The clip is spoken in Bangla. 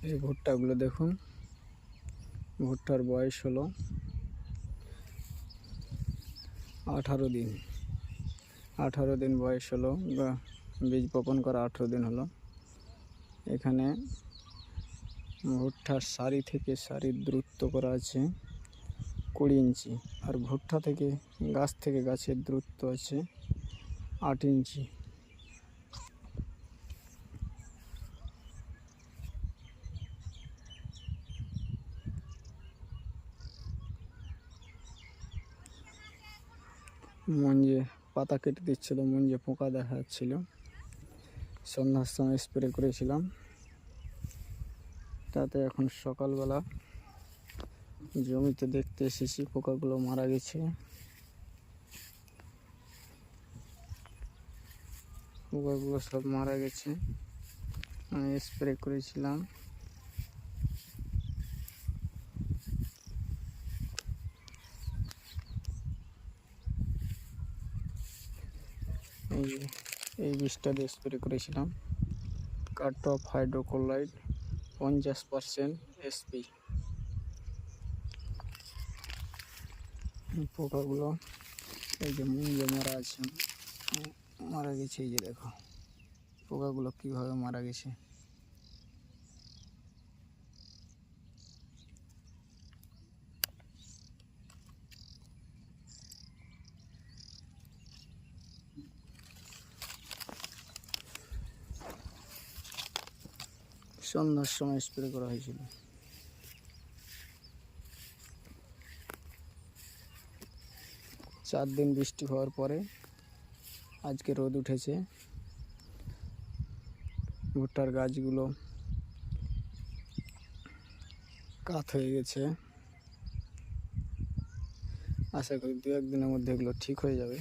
এই ভুট্টাগুলো দেখুন, ভুট্টার বয়স হলো 18 দিন। 18 দিন বয়স হলো, বা বীজ বপন করা 18 দিন হলো। এখানে ভুট্টার সারি থেকে সারির দূরত্ব করা আছে 20 ইঞ্চি, আর ভুট্টা থেকে গাছের দূরত্ব আছে 8 ইঞ্চি। মঞ্জে পাতা কেটে দিচ্ছিল, মঞ্জে পোকা দেখা যাচ্ছিল। সন্ধ্যার সময় স্প্রে করেছিলাম, তাতে এখন সকালবেলা জমিতে দেখতে এসেছি পোকাগুলো মারা গেছে। পোকাগুলো সব মারা গেছে, আমি স্প্রে করেছিলাম। এই বীজটা দিয়ে স্প্রে করেছিলাম, কার্টপ হাইড্রোক্লোরাইড 50% এসপি। পোকাগুলো এই যে মুঞ্জে মারা আছে, মারা গেছে। এই যে দেখো পোকাগুলো কীভাবে মারা গেছে। সন্ধ্যার সময় স্প্রে করা হয়েছিল। চার দিন বৃষ্টি হওয়ার পরে আজকে রোদ উঠেছে। ভুট্টার গাছগুলো কাত হয়ে গেছে। আশা করি 2-1 দিনের মধ্যে এগুলো ঠিক হয়ে যাবে।